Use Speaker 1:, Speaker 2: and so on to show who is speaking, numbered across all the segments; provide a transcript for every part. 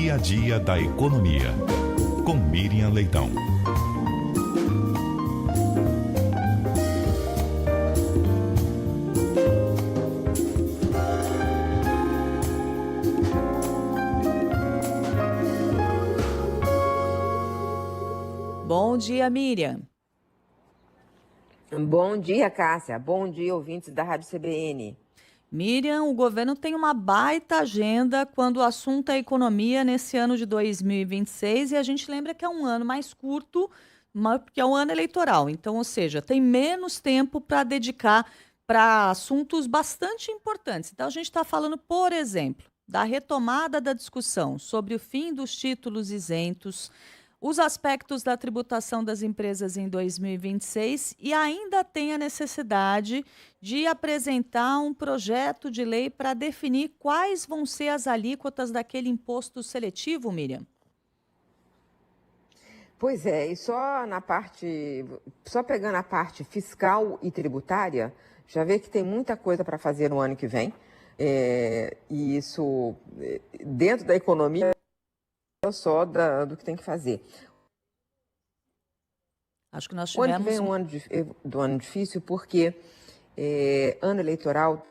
Speaker 1: dia a dia da economia. Com Miriam Leitão.
Speaker 2: Bom dia, Miriam.
Speaker 3: Bom dia, Cássia. Bom dia, ouvintes da Rádio CBN.
Speaker 2: Miriam, o governo tem uma baita agenda quando o assunto é economia nesse ano de 2026 e a gente lembra que é um ano mais curto, porque é um ano eleitoral. Então, ou seja, tem menos tempo para dedicar para assuntos bastante importantes. Então, a gente está falando, por exemplo, da retomada da discussão sobre o fim dos títulos isentos, os aspectos da tributação das empresas em 2026 e ainda tem a necessidade de apresentar um projeto de lei para definir quais vão ser as alíquotas daquele imposto seletivo, Miriam.
Speaker 3: Pois é, e só pegando a parte fiscal e tributária, já vê que tem muita coisa para fazer no ano que vem. E isso, dentro da economia, só do que tem que fazer.
Speaker 2: Acho que nós
Speaker 3: O ano que
Speaker 2: tivemos
Speaker 3: vem é um ano difícil porque ano eleitoral.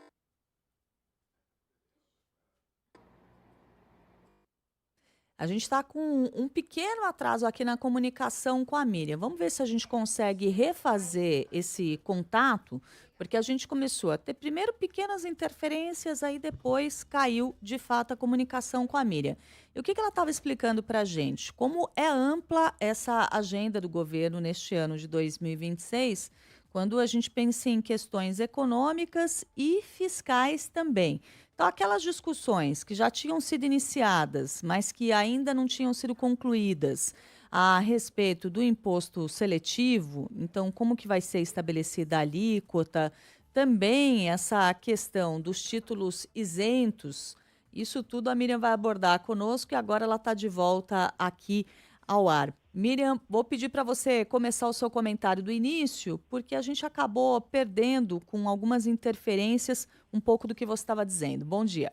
Speaker 2: A gente está com um pequeno atraso aqui na comunicação com a Miriam. Vamos ver se a gente consegue refazer esse contato, porque a gente começou a ter primeiro pequenas interferências, aí depois caiu de fato a comunicação com a Miriam. E o que ela estava explicando para a gente? Como é ampla essa agenda do governo neste ano de 2026, quando a gente pensa em questões econômicas e fiscais também. Então, aquelas discussões que já tinham sido iniciadas, mas que ainda não tinham sido concluídas a respeito do imposto seletivo, então, como que vai ser estabelecida a alíquota, também essa questão dos títulos isentos, isso tudo a Miriam vai abordar conosco e agora ela está de volta aqui ao ar. Miriam, vou pedir para você começar o seu comentário do início, porque a gente acabou perdendo com algumas interferências um pouco do que você estava dizendo. Bom dia.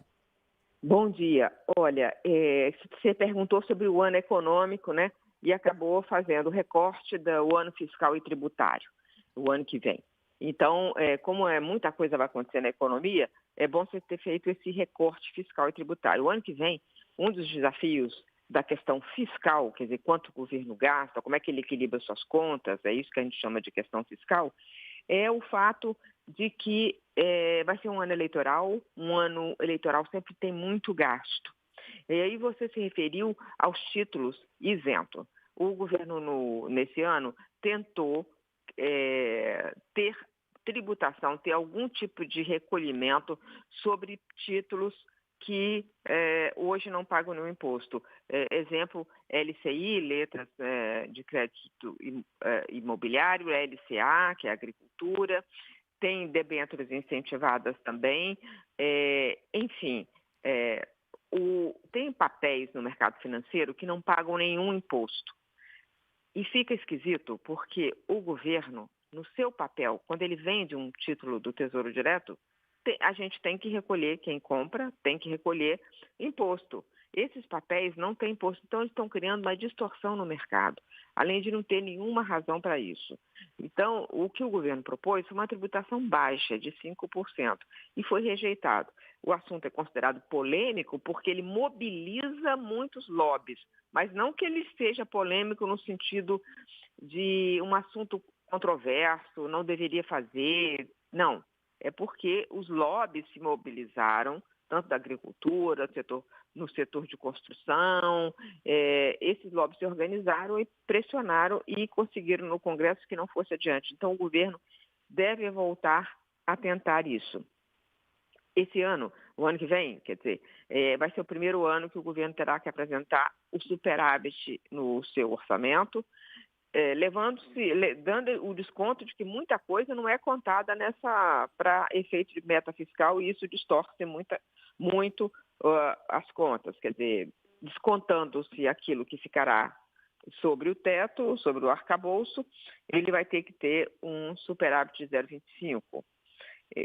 Speaker 3: Bom dia. Olha, você perguntou sobre o ano econômico, né? E acabou fazendo o recorte do ano fiscal e tributário, o ano que vem. Então, como muita coisa vai acontecer na economia, é bom você ter feito esse recorte fiscal e tributário. O ano que vem, um dos desafios da questão fiscal, quer dizer, quanto o governo gasta, como é que ele equilibra suas contas, é isso que a gente chama de questão fiscal, é o fato de que vai ser um ano eleitoral sempre tem muito gasto. E aí você se referiu aos títulos isentos. O governo, nesse ano, tentou ter tributação, ter algum tipo de recolhimento sobre títulos que hoje não pagam nenhum imposto. Exemplo, LCI, letras de crédito imobiliário, LCA, que é a agricultura, tem debêntures incentivadas também, enfim, tem papéis no mercado financeiro que não pagam nenhum imposto. E fica esquisito porque o governo, no seu papel, quando ele vende um título do Tesouro Direto, a gente tem que recolher, quem compra tem que recolher imposto. Esses papéis não têm imposto, então eles estão criando uma distorção no mercado, além de não ter nenhuma razão para isso. Então, o que o governo propôs foi uma tributação baixa, de 5%, e foi rejeitado. O assunto é considerado polêmico porque ele mobiliza muitos lobbies, mas não que ele seja polêmico no sentido de um assunto controverso, não deveria fazer, não. É porque os lobbies se mobilizaram, tanto da agricultura, no setor de construção, esses lobbies se organizaram e pressionaram e conseguiram no Congresso que não fosse adiante. Então, o governo deve voltar a tentar isso. Esse ano, o ano que vem, quer dizer, vai ser o primeiro ano que o governo terá que apresentar o superávit no seu orçamento, dando o desconto de que muita coisa não é contada para efeito de meta fiscal e isso distorce muito as contas, quer dizer, descontando-se aquilo que ficará sobre o teto, sobre o arcabouço, ele vai ter que ter um superávit de 0,25.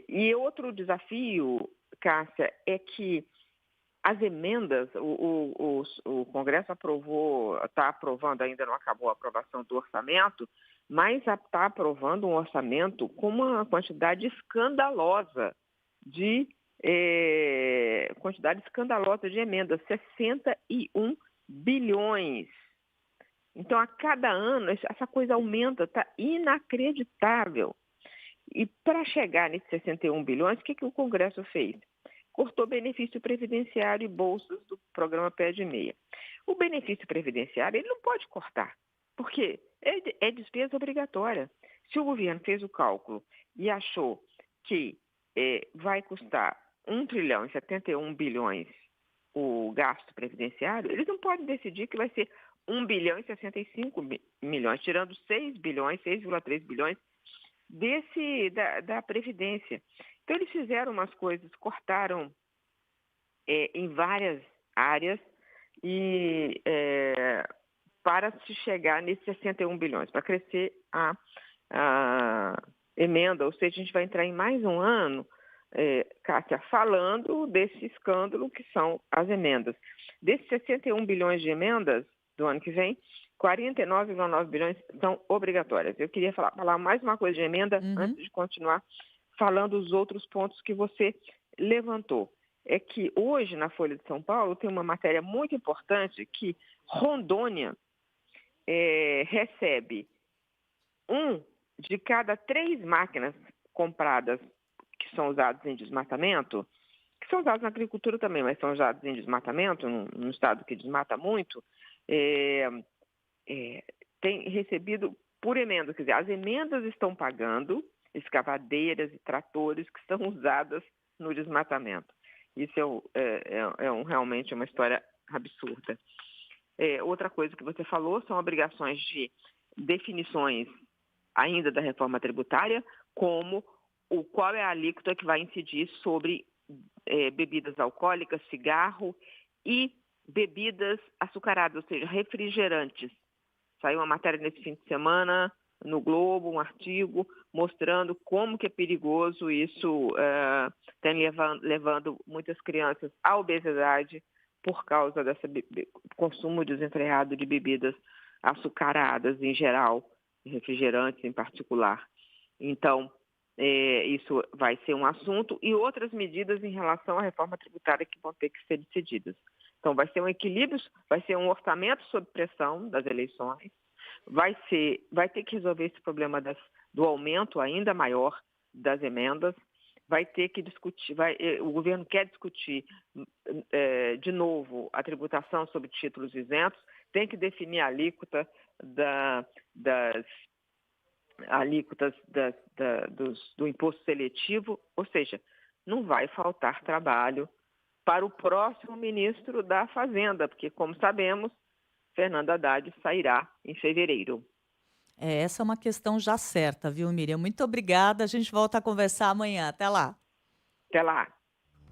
Speaker 3: E outro desafio, Cássia, é que as emendas, o Congresso está aprovando, ainda não acabou a aprovação do orçamento, mas está aprovando um orçamento com uma quantidade escandalosa de emendas, 61 bilhões. Então, a cada ano, essa coisa aumenta, está inacreditável. E para chegar nesses 61 bilhões, o que o Congresso fez? Cortou benefício previdenciário e bolsas do programa Pé de Meia. O benefício previdenciário ele não pode cortar, porque é despesa obrigatória. Se o governo fez o cálculo e achou que vai custar 1 trilhão e 71 bilhões o gasto previdenciário, eles não podem decidir que vai ser 1 bilhão e 65 milhões, tirando 6 bilhões, 6,3 bilhões da Previdência. Então, eles fizeram umas coisas, cortaram em várias áreas e para se chegar nesses 61 bilhões, para crescer a emenda, ou seja, a gente vai entrar em mais um ano, Kátia, falando desse escândalo que são as emendas. Desses 61 bilhões de emendas do ano que vem, 49,9 bilhões são obrigatórias. Eu queria falar mais uma coisa de emenda antes de continuar falando os outros pontos que você levantou. É que hoje, na Folha de São Paulo, tem uma matéria muito importante que Rondônia recebe 1 de cada 3 máquinas compradas que são usadas em desmatamento, que são usadas na agricultura também, mas são usadas em desmatamento, num estado que desmata muito, tem recebido por emenda. Quer dizer, as emendas estão pagando escavadeiras e tratores que são usadas no desmatamento. Isso realmente uma história absurda. Outra coisa que você falou são obrigações de definições ainda da reforma tributária, como qual é a alíquota que vai incidir sobre bebidas alcoólicas, cigarro e bebidas açucaradas, ou seja, refrigerantes. Saiu uma matéria nesse fim de semana no Globo, um artigo mostrando como que é perigoso isso, tem levando muitas crianças à obesidade por causa desse consumo desenfreado de bebidas açucaradas em geral, refrigerantes em particular. Então, isso vai ser um assunto e outras medidas em relação à reforma tributária que vão ter que ser decididas. Então, vai ser um equilíbrio, vai ser um orçamento sob pressão das eleições, vai ter que resolver esse problema do aumento ainda maior das emendas, vai ter que discutir, o governo quer discutir de novo a tributação sobre títulos isentos, tem que definir a alíquota das alíquotas do imposto seletivo, ou seja, não vai faltar trabalho para o próximo ministro da Fazenda, porque, como sabemos, Fernando Haddad sairá em fevereiro.
Speaker 2: Essa é uma questão já certa, viu, Miriam? Muito obrigada. A gente volta a conversar amanhã. Até lá.
Speaker 3: Até lá.